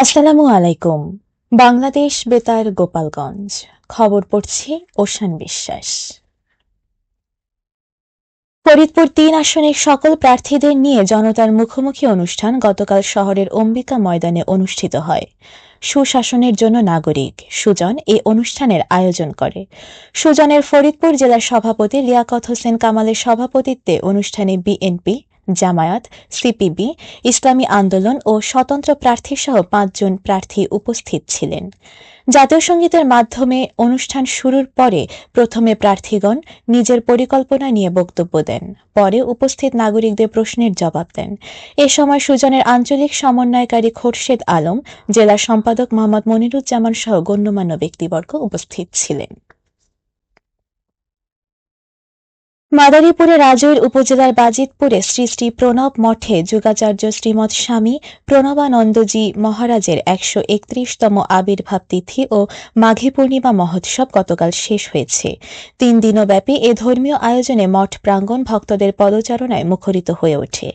আসসালামু আলাইকুম। বাংলাদেশ বেতার গোপালগঞ্জ। খবর পড়ছি ওশান বিশ্বাস। ফরিদপুর ৩ আসনের সকল প্রার্থীদের নিয়ে জনতার মুখোমুখি অনুষ্ঠান গতকাল শহরের অম্বিকা ময়দানে অনুষ্ঠিত হয়। সুশাসনের জন্য নাগরিক সুজন এই অনুষ্ঠানের আয়োজন করে। সুজনের ফরিদপুর জেলার সভাপতি লিয়াকত হোসেন কামালের সভাপতিত্বে অনুষ্ঠানে বিএনপি, জামায়াত, সিপিবি, ইসলামী আন্দোলন ও স্বতন্ত্র প্রার্থীসহ ৫ জন প্রার্থী উপস্থিত ছিলেন। জাতীয় সংগীতের মাধ্যমে অনুষ্ঠান শুরুর পরে প্রথমে প্রার্থীগণ নিজের পরিকল্পনা নিয়ে বক্তব্য দেন, পরে উপস্থিত নাগরিকদের প্রশ্নের জবাব দেন। এ সময় সুজনের আঞ্চলিক সমন্বয়কারী খোরশেদ আলম, জেলা সম্পাদক মোহাম্মদ মনিরুজ্জামান সহ গণ্যমান্য ব্যক্তিবর্গ উপস্থিত ছিলেন। মাদারীপুরে রাজৈর উপজেলার বাজিতপুরে শ্রী শ্রী প্রণব মঠে যুগাচার্য শ্রীমৎ স্বামী প্রণবানন্দজি মহারাজের ১৩১তম আবির্ভাব তিথি ও মাঘী পূর্ণিমা মহোৎসব গতকাল শেষ হয়েছে। ৩ দিনব্যাপী এ ধর্মীয় আয়োজনে মঠ প্রাঙ্গণ ভক্তদের পদচারণায় মুখরিত হয়ে ওঠে।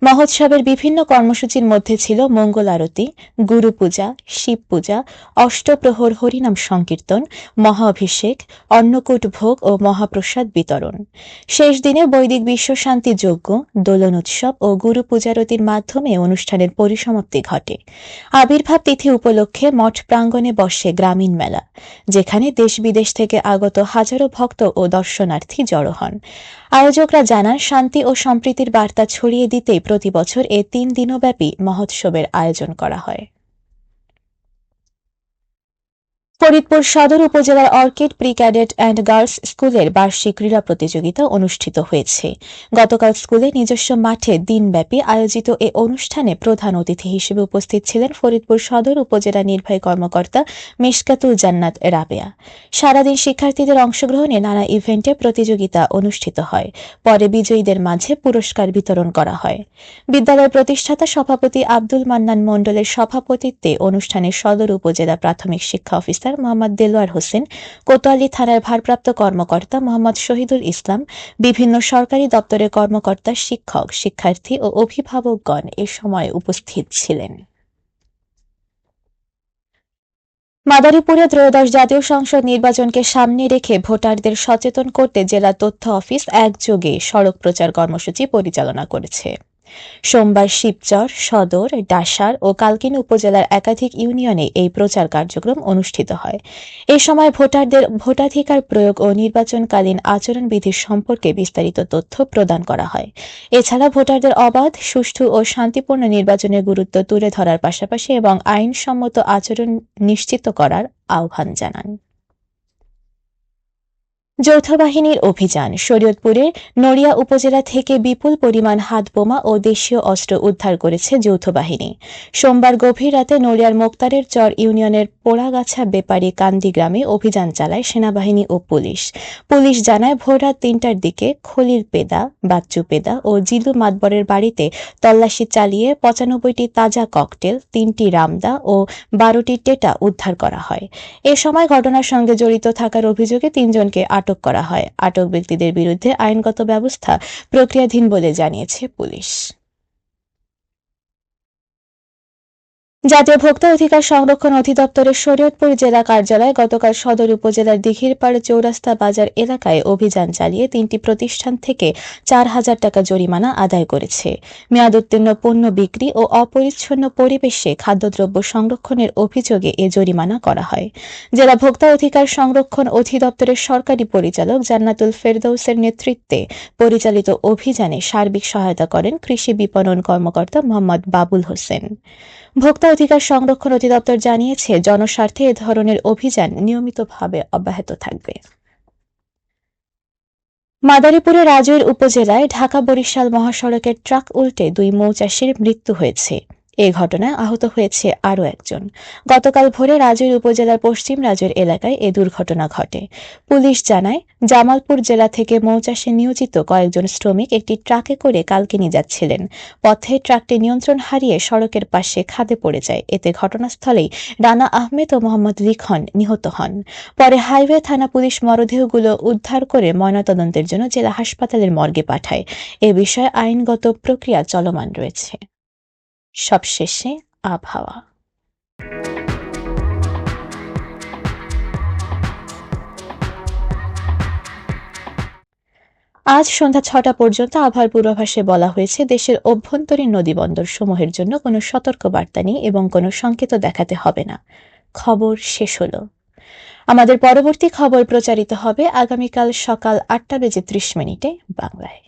মহোৎসবের বিভিন্ন কর্মসূচির মধ্যে ছিল মঙ্গল আরতি, গুরু পূজা, শিব পূজা, অষ্টপ্রহর হরিনাম সংকীর্তন, মহাঅভিষেক, অন্নকূট ভোগ ও মহাপ্রসাদ বিতরণ। শেষ দিনে বৈদিক বিশ্বশান্তি যজ্ঞ, দোলন উৎসব ও গুরু পূজারতির মাধ্যমে অনুষ্ঠানের পরিসমাপ্তি ঘটে। আবির্ভাব তিথি উপলক্ষে মঠ প্রাঙ্গণে বসে গ্রামীণ মেলা, যেখানে দেশ বিদেশ থেকে আগত হাজারো ভক্ত ও দর্শনার্থী জড়ো হন। আয়োজকরা জানান, শান্তি ও সম্প্রীতির বার্তা ছড়িয়ে দিতেই প্রতিবছর এ ৩ দিনব্যাপী মহোৎসবের আয়োজন করা হয়। ফরিদপুর সদর উপজেলার orchid pre cadet and girls স্কুলের বার্ষিক ক্রীড়া প্রতিযোগিতা অনুষ্ঠিত হয়েছে। গতকাল স্কুলে নিজস্ব মাঠে দিনব্যাপী আয়োজিত এ অনুষ্ঠানে প্রধান অতিথি হিসেবে উপস্থিত ছিলেন ফরিদপুর সদর উপজেলা নির্বাহী কর্মকর্তা মিশকাতুল জান্নাত রাবেয়া। সারাদিন শিক্ষার্থীদের অংশগ্রহণে নানা ইভেন্টে প্রতিযোগিতা অনুষ্ঠিত হয়। পরে বিজয়ীদের মাঝে পুরস্কার বিতরণ করা হয়। বিদ্যালয়ের প্রতিষ্ঠাতা সভাপতি আব্দুল মান্নান মণ্ডলের সভাপতিত্বে অনুষ্ঠানে সদর উপজেলা প্রাথমিক শিক্ষা অফিসার মোহাম্মদ দেলোয়ার হোসেন, কোতোয়ালী থানার ভারপ্রাপ্ত কর্মকর্তা মোহাম্মদ শহীদুল ইসলাম, বিভিন্ন সরকারি দপ্তরের কর্মকর্তা, শিক্ষক, শিক্ষার্থী ও অভিভাবকগণ এ সময় উপস্থিত ছিলেন। মাদারীপুরে ত্রয়োদশ জাতীয় সংসদ নির্বাচনকে সামনে রেখে ভোটারদের সচেতন করতে জেলা তথ্য অফিস একযোগে সড়ক প্রচার কর্মসূচি পরিচালনা করেছে। সোমবার শিবচর, সদর, ডাসার ও কালকিনি উপজেলার একাধিক ইউনিয়নে এই প্রচার কার্যক্রম অনুষ্ঠিত হয়। এ সময় ভোটারদের ভোটাধিকার প্রয়োগ ও নির্বাচনকালীন আচরণবিধি সম্পর্কে বিস্তারিত তথ্য প্রদান করা হয়। এছাড়া ভোটারদের অবাধ, সুষ্ঠু ও শান্তিপূর্ণ নির্বাচনের গুরুত্ব তুলে ধরার পাশাপাশি এবং আইনসম্মত আচরণ নিশ্চিত করার আহ্বান জানান। যৌথ বাহিনীর অভিযান। শরীয়তপুরের নড়িয়া উপজেলা থেকে বিপুল পরিমাণ হাতবোমা ও দেশীয় অস্ত্র উদ্ধার করেছে যৌথ বাহিনী। সোমবার গভীর রাতে নড়িয়ার মোক্তারের চর ইউনিয়নের পোড়াগাছা বেপারি কান্দি গ্রামে অভিযান চালায় সেনাবাহিনী ও পুলিশ। পুলিশ জানায়, ভোররাত ৩টার দিকে খলিল পেদা, বাচ্চু পেদা ও জিলু মাতবরের বাড়িতে তল্লাশি চালিয়ে ৯৫টি তাজা ককটেল, ৩টি রামদা ও ১২টি টেটা উদ্ধার করা হয়। এ সময় ঘটনার সঙ্গে জড়িত থাকার অভিযোগে ৩ জনকে আটক করা হয়। আটক ব্যক্তিদের বিরুদ্ধে আইনগত ব্যবস্থা প্রক্রিয়াধীন বলে জানিয়েছে পুলিশ। জাতীয় ভোক্তা অধিকার সংরক্ষণ অধিদপ্তরের শরীয়তপুর জেলা কার্যালয় গতকাল সদর উপজেলার দিঘিরপাড় চৌরাস্তা বাজার এলাকায় অভিযান চালিয়ে ৩টি প্রতিষ্ঠান থেকে ৪,০০০ টাকা জরিমানা আদায় করেছে। মেয়াদোত্তীর্ণ পণ্য বিক্রি ও অপরিচ্ছন্ন পরিবেশে খাদ্যদ্রব্য সংরক্ষণের অভিযোগে এ জরিমানা করা হয়। জেলা ভোক্তা অধিকার সংরক্ষণ অধিদপ্তরের সরকারি পরিচালক জান্নাতুল ফেরদৌসের নেতৃত্বে পরিচালিত অভিযানে সার্বিক সহায়তা করেন কৃষি বিপণন কর্মকর্তা মোহাম্মদ বাবুল হোসেন। ভোক্তা অধিকার সংরক্ষণ অধিদপ্তর জানিয়েছে, জনস্বার্থে এ ধরনের অভিযান নিয়মিতভাবে অব্যাহত থাকবে। মাদারীপুরের রাজৈর উপজেলায় ঢাকা-বরিশাল মহাসড়কের ট্রাক উল্টে ২ মৌচাষীর মৃত্যু হয়েছে। এ ঘটনায় আহত হয়েছে আরও একজন। গতকাল ভোরে রাজৈর উপজেলার পশ্চিম রাজৈর এলাকায় এ দুর্ঘটনা ঘটে। পুলিশ জানায়, জামালপুর জেলা থেকে মৌচাষে নিয়োজিত কয়েকজন শ্রমিক একটি ট্রাকে করে কালকিনি যাচ্ছিলেন। পথে ট্রাকটি নিয়ন্ত্রণ হারিয়ে সড়কের পাশে খাদে পড়ে যায়। এতে ঘটনাস্থলেই রানা আহমেদ ও মোহাম্মদ লিখন নিহত হন। পরে হাইওয়ে থানা পুলিশ মরদেহগুলো উদ্ধার করে ময়নাতদন্তের জন্য জেলা হাসপাতালের মর্গে পাঠায়। এ বিষয়ে আইনগত প্রক্রিয়া চলমান রয়েছে। সবশেষে আবহাওয়া। আজ সন্ধ্যা ৬টা পর্যন্ত আবহাওয়ার পূর্বাভাসে বলা হয়েছে, দেশের অভ্যন্তরীণ নদীবন্দর সমূহের জন্য কোনো সতর্কবার্তা নেই এবং কোনো সংকেত দেখাতে হবে না। খবর শেষ হলো। আমাদের পরবর্তী খবর প্রচারিত হবে আগামীকাল সকাল ৮টা বেজে ৩০ মিনিটে বাংলায়।